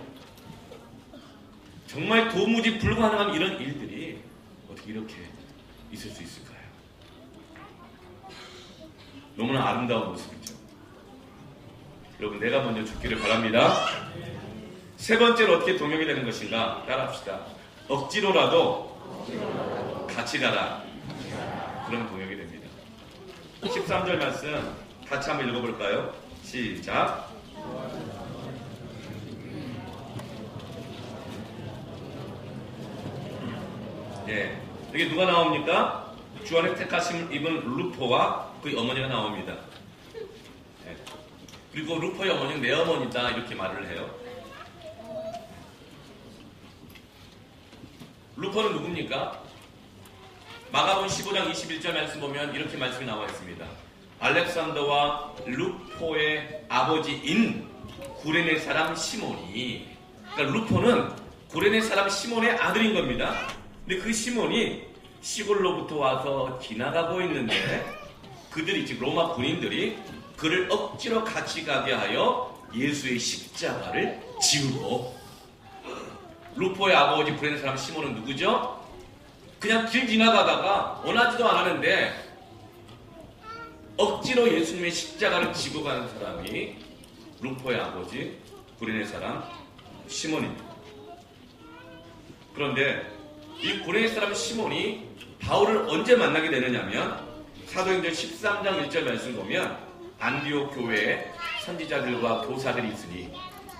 정말 도무지 불가능한 이런 일들이 어떻게 이렇게 있을 수 있을까요? 너무나 아름다운 모습이죠. 여러분 내가 먼저 죽기를 바랍니다. 세 번째로 어떻게 동역이 되는 것인가 따라합시다. 억지로라도 같이 가라. 그러면 동역이 됩니다. 13절 말씀 같이 한번 읽어볼까요? 시작. 예, 여기 누가 나옵니까? 주 안에 택하심을 입은 루포와 그의 어머니가 나옵니다. 예. 그리고 루포의 어머니는 내 어머니다 이렇게 말을 해요. 루포는 누굽니까? 마가복음 15장 21절 말씀 보면 이렇게 말씀이 나와 있습니다. 알렉산더와 루포의 아버지인 구레네 사람 시몬이, 그러니까 루포는 구레네 사람 시몬의 아들인 겁니다. 근데 그 시몬이 시골로부터 와서 지나가고 있는데 그들이 즉 로마 군인들이 그를 억지로 같이 가게 하여 예수의 십자가를 지우고, 루포의 아버지 구레네 사람 시몬은 누구죠? 그냥 길 지나가다가 원하지도 않았는데 억지로 예수님의 십자가를 지고 가는 사람이 루포의 아버지 구레네 사람 시몬입니다. 그런데 이 구레네 사람 시몬이 바울을 언제 만나게 되느냐면 사도행전 13장 1절 말씀 보면 안디옥 교회에 선지자들과 교사들이 있으니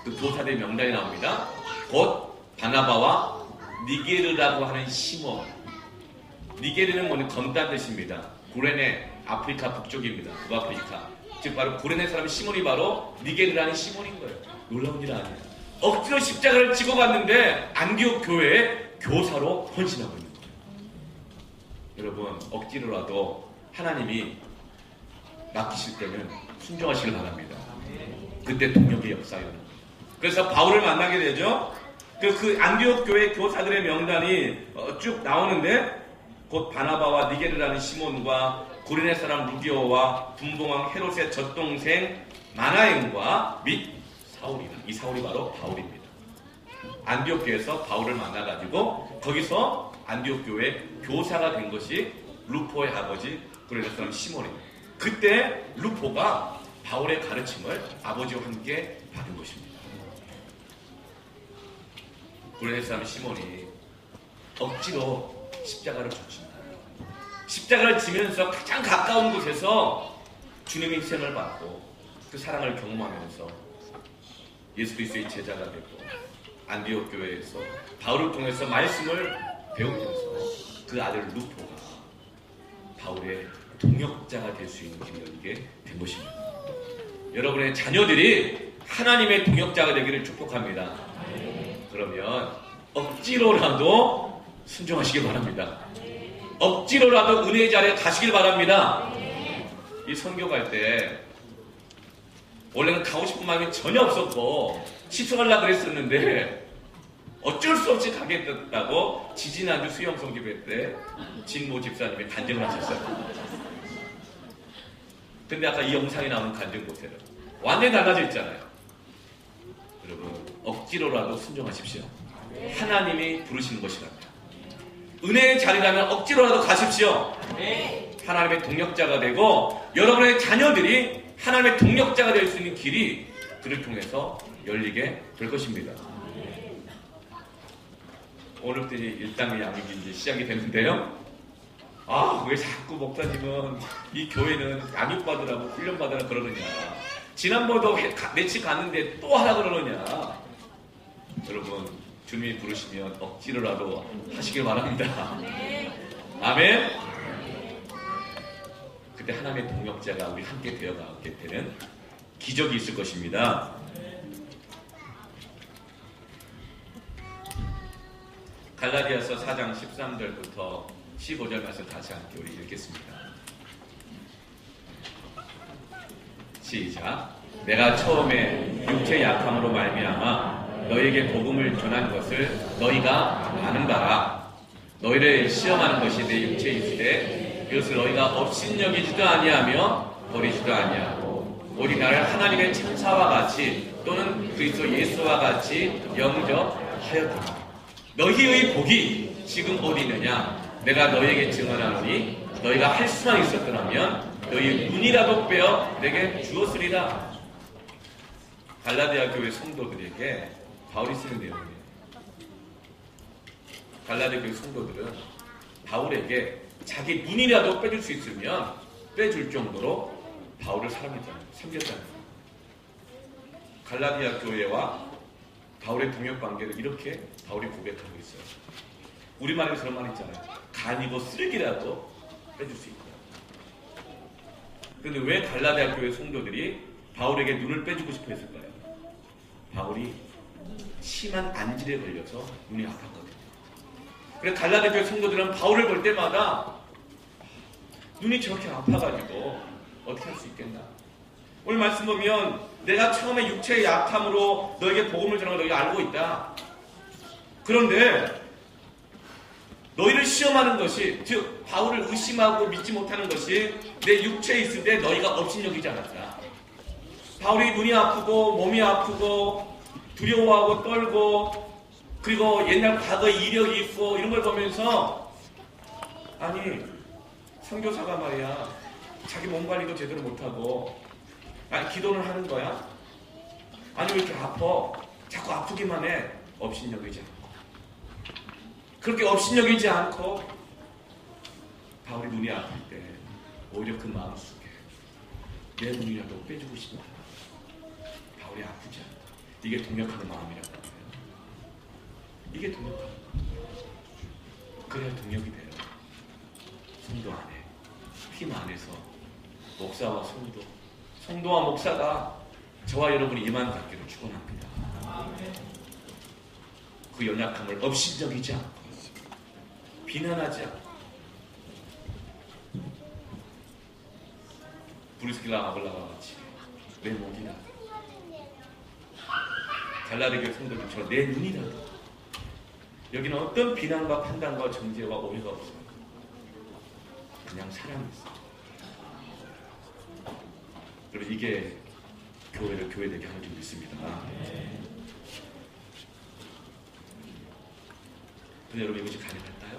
그 교사들의 명단이 나옵니다. 곧 바나바와 니게르라고 하는 시몬. 니게르는 뭐냐 검다는 뜻입니다. 구레네 아프리카 북쪽입니다. 북아프리카. 즉 바로 구레네 사람 시몬이 바로 니게르라는 시몬인 거예요. 놀라운 일 아니에요. 억지로 십자가를 지고 갔는데 안디옥 교회에 교사로 헌신하고 있는 거예요. 여러분 억지로라도 하나님이 맡기실 때는 순종하시길 바랍니다. 그때 동역의 역사가 일어납니다. 그래서 바울을 만나게 되죠. 그 안디옥 교회 교사들의 명단이 쭉 나오는데 곧 바나바와 니게르라는 시몬과 구레네 사람 루디오와 분봉왕 헤롯의 젖동생 마나엠과 및 사울이다. 이 사울이 바로 바울입니다. 안디옥 교회에서 바울을 만나가지고 거기서 안디옥 교회 교사가 된 것이 루포의 아버지 구레네 사람 시몬입니다. 그때 루포가 바울의 가르침을 아버지와 함께 받은 것입니다. 구레네 사람 시몬이 억지로 십자가를 줬습니다. 십자가를 지면서 가장 가까운 곳에서 주님의 희생을 받고 그 사랑을 경험하면서 예수 그리스도의 제자가 되고 안디옥 교회에서 바울을 통해서 말씀을 배우면서 그 아들 루포가 바울의 동역자가 될 수 있는 길을 열리게 된 것입니다. 여러분의 자녀들이 하나님의 동역자가 되기를 축복합니다. 그러면 억지로라도 순종하시길 바랍니다. 억지로라도 은혜의 자리에 가시길 바랍니다. 이 선교 갈 때 원래는 가고 싶은 마음이 전혀 없었고 시청하려고 그랬었는데 어쩔 수 없이 가게 됐다고 지지난주 수영성 집회 때 진모 집사님이 간증을 하셨어요. 근데 아까 이 영상이 나오는 간증 보세요. 완전히 달라져 있잖아요. 여러분 억지로라도 순종하십시오. 하나님이 부르시는 것이랍니다. 은혜의 자리라면 억지로라도 가십시오. 하나님의 동역자가 되고 여러분의 자녀들이 하나님의 동역자가 될 수 있는 길이 그를 통해서 열리게 될 것입니다. 오늘부터 이제 일당의 양육이 이제 시작이 되는데요. 왜 자꾸 목사님은 이 교회는 양육받으라고 훈련받으라 그러느냐. 지난번도 며칠 갔는데 또 하라 그러느냐. 여러분 주님이 부르시면 억지로라도 하시길 바랍니다. 아멘. 그때 하나님의 동역자가 우리 함께 되어가게 되는 기적이 있을 것입니다. 갈라디아서 4장 13절부터 15절 말씀 다시 함께 우리 읽겠습니다. 시작. 내가 처음에 육체 약함으로 말미암아 너희에게 복음을 전한 것을 너희가 아는 바라. 너희를 시험하는 것이 내 육체에 있으되 이것을 너희가 업신여기지도 아니하며 버리지도 아니하고 오직 나를 하나님의 천사와 같이 또는 그리스도 예수와 같이 영접하였다. 너희의 복이 지금 어디 있느냐? 내가 너희에게 증언하노니 너희가 할 수만 있었더라면 너희 눈이라도 빼어 내게 주었으리라. 갈라디아 교회 성도들에게 바울이 쓰는 내용이에요. 갈라디아 교회 성도들은 바울에게 자기 눈이라도 빼줄 수 있으면 빼줄 정도로 바울을 사랑했잖아요. 섬겼잖아요. 갈라디아 교회와 바울의 동역 관계를 이렇게 바울이 고백하고 있어요. 우리말에 그런 말 있잖아요. 간이고 쓰레기라도 빼줄 수 있다. 그런데 왜 갈라디아 교회 성도들이 바울에게 눈을 빼주고 싶어 했을까요? 바울이 심한 안질에 걸려서 눈이 아팠거든요. 그래서 갈라디아 교회 성도들은 바울을 볼 때마다 눈이 저렇게 아파가지고 어떻게 할 수 있겠나? 오늘 말씀 보면 내가 처음에 육체의 약함으로 너에게 복음을 전한 걸 너희가 알고 있다. 그런데 너희를 시험하는 것이, 즉 바울을 의심하고 믿지 못하는 것이 내 육체에 있을 때 너희가 업신여기지 않았다. 바울이 눈이 아프고 몸이 아프고 두려워하고 떨고 그리고 옛날 과거의 이력이 있고 이런 걸 보면서 아니 선교사가 말이야 자기 몸 관리도 제대로 못하고 아니 기도를 하는 거야? 아니 왜 이렇게 아파? 자꾸 아프기만 해. 업신여기지 않고 그렇게 업신여기지 않고 바울이 눈이 아플 때 오히려 그 마음속에 내 눈이라도 빼주고 싶다. 바울이 아프지 않다. 이게 동역하는 마음이라고 해요. 이게 동역하는 마음. 그래야 동역이 돼요. 성도 안에, 팀 안에서 목사와 성도, 성도와 목사가 저와 여러분이 이만 닿기를 축원합니다. 그 연약함을 업신여기지 않고 비난하지 않고 브리스길라 아굴라와 같이 내 몸이라도 갈라디아 교회 성도들처럼 내 눈이라도 여기는 어떤 비난과 판단과 정죄와 오해가 없어요. 그냥 사랑이 있어요. 여러분 이게 교회를 교회되게 하는 줄 믿습니다. 근데 여러분 이것이 가능할까요?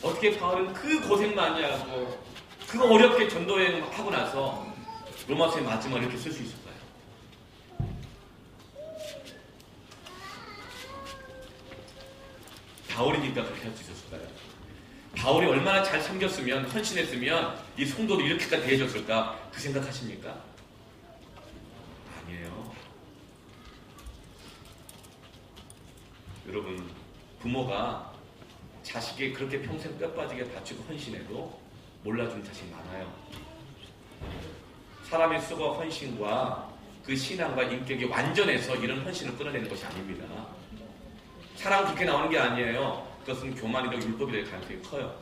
어떻게 바울은 그 고생 많이 하고 그거 어렵게 전도여행 하고 나서 로마서의 마지막을 이렇게 쓸 수 있을까요? 바울이니까 그렇게 할 수 있었을까요? 바울이 얼마나 잘 섬겼으면 헌신했으면 이 성도도 이렇게까지 대해줬을까? 그 생각하십니까? 아니에요. 여러분 부모가 자식이 그렇게 평생 뼈 빠지게 바치고 헌신해도 몰라주는 자식이 많아요. 사람의 수고와 헌신과 그 신앙과 인격이 완전해서 이런 헌신을 끌어내는 것이 아닙니다. 사랑 그렇게 나오는 게 아니에요. 그것은 교만이고 율법이 될 가능성이 커요.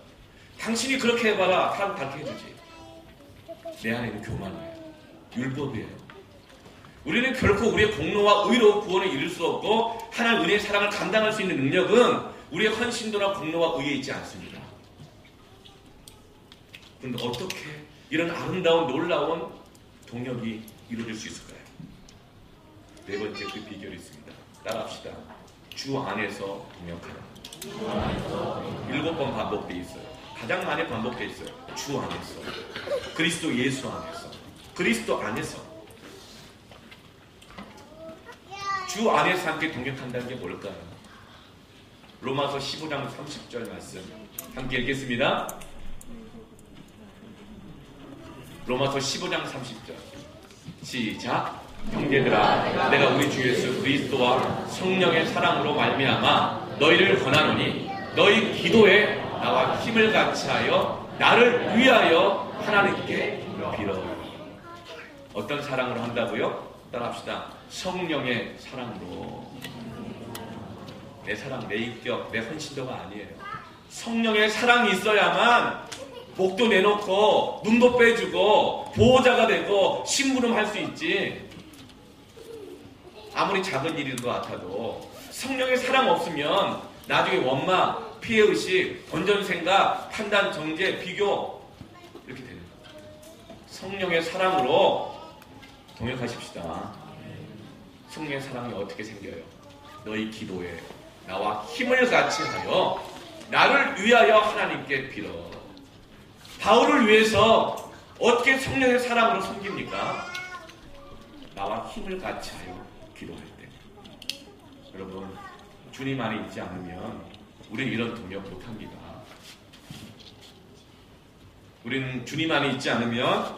당신이 그렇게 해봐라. 사람 그렇게 해주지. 내 안에 있는 교만이에요. 율법이에요. 우리는 결코 우리의 공로와 의로 구원을 이룰 수 없고 하나님 은혜의 사랑을 감당할 수 있는 능력은 우리의 헌신도나 공로와 의에 있지 않습니다. 그런데 어떻게 이런 아름다운 놀라운 동역이 이루어질 수 있을까요? 네 번째 그 비결이 있습니다. 따라합시다. 주 안에서 동역하라. 7번 반복되어 있어요. 가장 많이 반복되어 있어요. 주 안에서. 그리스도 예수 안에서. 그리스도 안에서. 주 안에서 함께 동역한다는 게 뭘까요? 로마서 15장 30절 말씀 함께 읽겠습니다. 로마서 15장 30절 시작. 형제들아 내가 우리 주 예수 그리스도와 성령의 사랑으로 말미암아 너희를 권하노니 너희 기도에 나와 힘을 같이하여 나를 위하여 하나님께 빌어요. 어떤 사랑으로 한다고요? 따라합시다. 성령의 사랑으로. 내 사랑, 내 인격, 내 헌신도가 아니에요. 성령의 사랑이 있어야만 목도 내놓고 눈도 빼주고 보호자가 되고 심부름할 수 있지. 아무리 작은 일인 것 같아도 성령의 사랑 없으면 나중에 원망, 피해의식, 건전생각, 판단, 정죄, 비교 이렇게 되는 거예요. 성령의 사랑으로 동역하십시다. 성령의 사랑이 어떻게 생겨요? 너희 기도에 나와 힘을 같이 하여 나를 위하여 하나님께 빌어. 바울을 위해서 어떻게 성령의 사랑으로 섬깁니까? 나와 힘을 같이 하여 기도할 때. 여러분, 주님 안에 있지 않으면 우리는 이런 동역 못합니다. 우리는 주님 안에 있지 않으면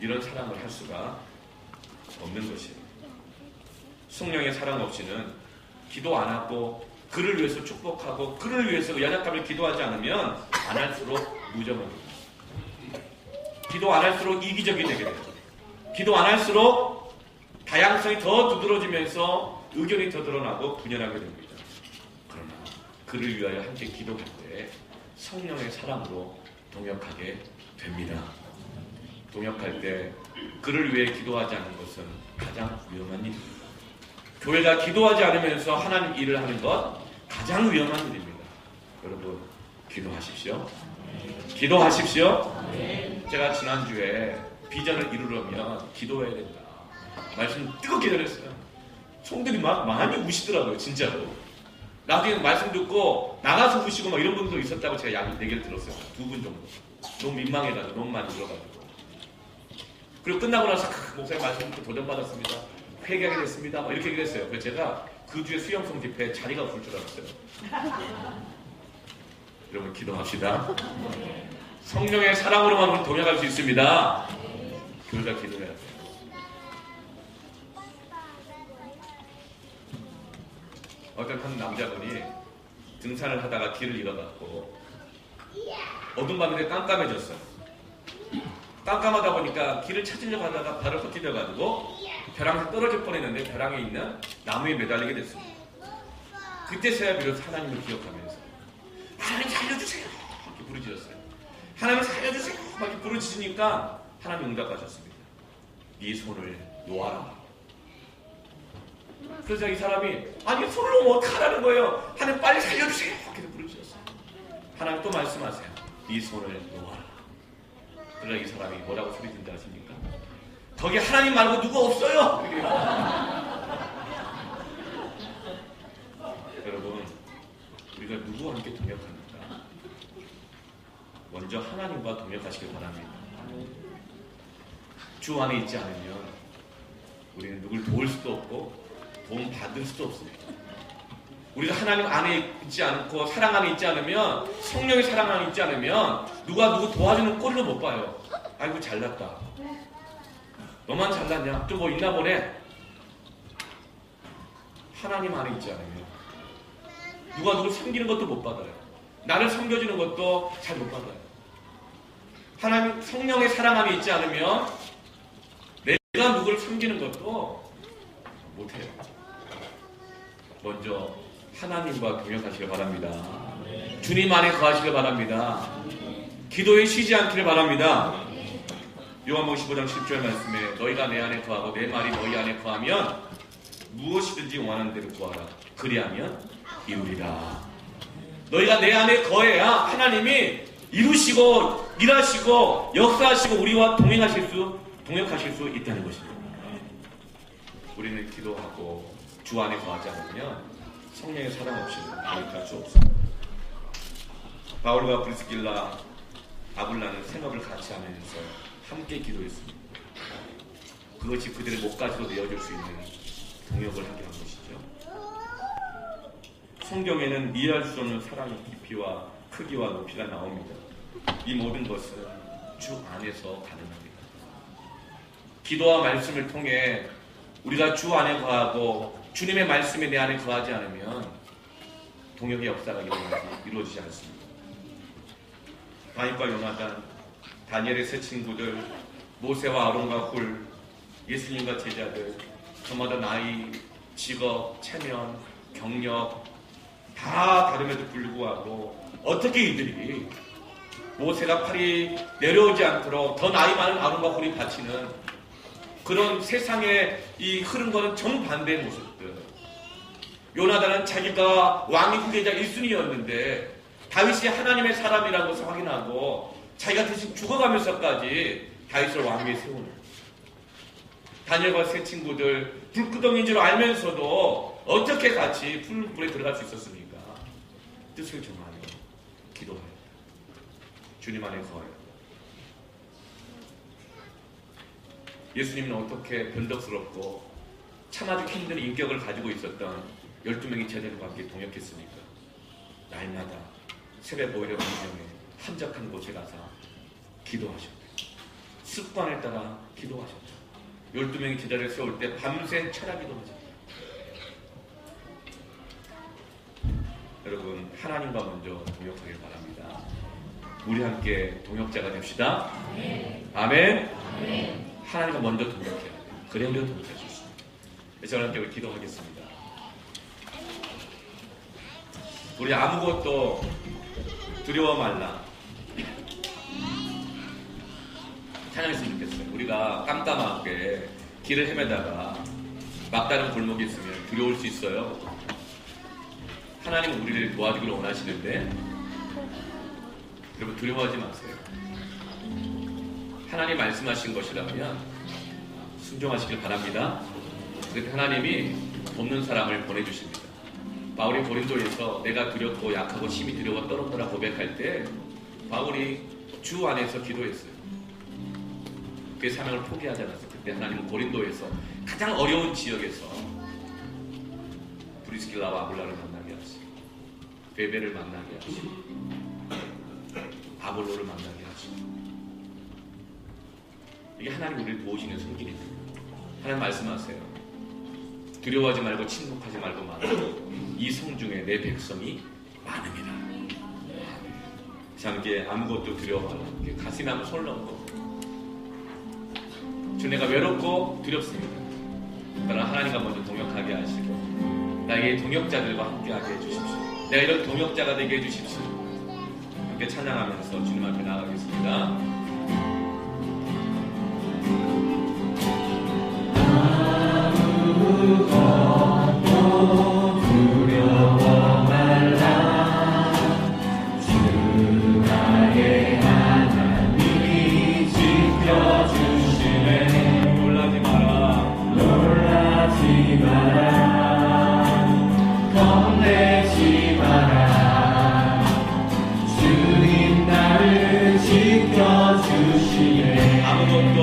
이런 사랑을 할 수가 없는 것이에요. 성령의 사랑 없이는 기도 안 하고 그를 위해서 축복하고 그를 위해서 연약함을 기도하지 않으면 안 할수록 무정합니다. 기도 안 할수록 이기적이 되게 돼요. 기도 안 할수록 다양성이 더 두드러지면서 의견이 더 드러나고 분열하게 됩니다. 그러나 그를 위하여 함께 기도할 때 성령의 사랑으로 동역하게 됩니다. 동역할 때 그를 위해 기도하지 않는 것은 가장 위험한 일입니다. 교회가 기도하지 않으면서 하나님 일을 하는 것 가장 위험한 일입니다. 여러분, 기도하십시오. 기도하십시오. 제가 지난주에 비전을 이루려면 기도해야 된다 말씀 뜨겁게 전했어요. 총들이 막 많이 우시더라고요. 진짜로. 나중에 말씀 듣고 나가서 우시고 막 이런 분도 있었다고 제가 얘기를 들었어요. 2분 정도. 너무 민망해가지고 너무 많이 울어가지고. 그리고 끝나고 나서 목사님 말씀 듣고 도전받았습니다. 회개하게 됐습니다. 막 이렇게 얘기를 했어요. 그래서 제가 그 주에 수영성 집회에 자리가 없을 줄 알았어요. 여러분, 기도합시다. 성령의 사랑으로만 우리 동역할 수 있습니다. 교회가 기도해야 돼요. 어떤 한 남자분이 등산을 하다가 길을 잃어갔고 어두운 밤인데 깜깜해졌어요. 깜깜하다 보니까 길을 찾으려고 하다가 발을 헛디뎌가지고 벼랑에 떨어질 뻔했는데 벼랑에 있는 나무에 매달리게 됐습니다. 그때서야 비로소 하나님을 기억하면서 하나님 살려주세요 이렇게 부르짖었어요. 하나님 살려주세요 이렇게 부르짖으니까 하나님 응답하셨습니다. 네 손을 놓아라. 그래서 이 사람이 아니 손을 놓으면 어떡하라는 거예요. 하나님 빨리 살려주세요 이렇게 부르짖었어요. 하나님 또 말씀하세요. 네 손을 놓아라. 그러자 이 사람이 뭐라고 소리 진지 아십니까? 거기 하나님 말고 누구 없어요. 여러분, 우리가 누구와 함께 동역합니까? 먼저 하나님과 동역하시길 바랍니다. 주 안에 있지 않으면 우리는 누굴 도울 수도 없고 도움 받을 수도 없습니다. 우리가 하나님 안에 있지 않고 사랑 안에 있지 않으면, 성령의 사랑 안에 있지 않으면 누가 누구 도와주는 꼴로 못 봐요. 아이고 잘났다. 너만 잘났냐? 좀 뭐 있나 보네. 하나님 안에 있지 않으면 누가 누굴 섬기는 것도 못 받아요. 나를 섬겨주는 것도 잘 못 받아요. 하나님 성령의 사랑 안에 있지 않으면 내가 누구를 섬기는 것도 못해요. 먼저 하나님과 동역하시길 바랍니다. 주님 안에 거하시길 바랍니다. 기도에 쉬지 않기를 바랍니다. 요한복음 15장 10절 말씀에 너희가 내 안에 거하고 내 말이 너희 안에 거하면 무엇이든지 원하는 대로 구하라. 그리하면 이루리라. 너희가 내 안에 거해야 하나님이 이루시고 일하시고 역사하시고 우리와 동역하실 수 있다는 것입니다. 우리는 기도하고 주 안에 거하지 않으면 성령의 사랑 없이는 동역할 수 없습니다. 바울과 브리스길라, 아굴라는 생업을 같이 하면서 함께 기도했습니다. 그것이 그들의 목까지도 내어줄 수 있는 동역을 하게 한 것이죠. 성경에는 이해할 수 없는 사랑의 깊이와 크기와 높이가 나옵니다. 이 모든 것은 주 안에서 가능합니다. 기도와 말씀을 통해 우리가 주 안에 거하고 주님의 말씀이 내 안에 거하지 않으면 동역의 역사가 이루어지지 않습니다. 다윗과 요나단, 다니엘의 세 친구들, 모세와 아론과 홀, 예수님과 제자들, 저마다 나이, 직업, 체면, 경력, 다 다름에도 불구하고 어떻게 이들이 모세가 팔이 내려오지 않도록 더 나이 많은 아론과 홀이 바치는 그런 세상의 이 흐른 거는 정반대의 모습들. 요나단은 자기가 왕의 후계자 1순위였는데 다윗이 하나님의 사람이라는 것을 확인하고 자기가 대신 죽어가면서까지 다윗을 왕위에 세우는, 다니엘과 세 친구들 불구덩이인 줄 알면서도 어떻게 같이 불에 들어갈 수 있었습니까? 뜻을 정하여 기도하여 주님 안에 거하여. 예수님은 어떻게 변덕스럽고 참아주기 힘든 인격을 가지고 있었던 12명의 제자들과 함께 동역했습니까? 날마다 새벽 오히려 문명에 한적한 곳에 가서 기도하셨다. 습관에 따라 기도하셨다. 12명의 제자를 세울 때 밤새 철야 기도하셨다. 여러분, 하나님과 먼저 동역하길 바랍니다. 우리 함께 동역자가 됩시다. 아멘. 하나님과 먼저 동역해야 돼요. 그래야 우리가 동역할 수 있습니다. 저는 함께 기도하겠습니다. 우리 아무것도 두려워 말라. 찬양했으면 좋겠어요. 우리가 깜깜하게 길을 헤매다가 막다른 골목이 있으면 두려울 수 있어요. 하나님은 우리를 도와주기를 원하시는데 여러분, 두려워하지 마세요. 하나님 말씀하신 것이라면 순종하시길 바랍니다. 그때 하나님이 돕는 사람을 보내주십니다. 바울이 고린도에서 내가 두렵고 약하고 심히 두려워 떨었더라 고백할 때 바울이 주 안에서 기도했어요. 그의 사명을 포기하지 않았어요. 그때 하나님은 고린도에서 가장 어려운 지역에서 브리스길라와 아굴라를 만나게 하시고 베베를 만나게 하시고 아볼로를 만나게 하시고, 이게 하나님 우리를 도우시는 손길입니다. 하나님 말씀하세요. 두려워하지 말고 침묵하지 말고 말하고 이 성 중에 내 백성이 많음이라. 함께 아무것도 두려워하라. 가슴에 한번 손을 얹고, 주 내가 외롭고 두렵습니다. 그러나 하나님과 먼저 동역하게 하시고 나에게 동역자들과 함께하게 해주십시오. 내가 이런 동역자가 되게 해주십시오. 함께 찬양하면서 주님 앞에 나아가겠습니다. 아무것도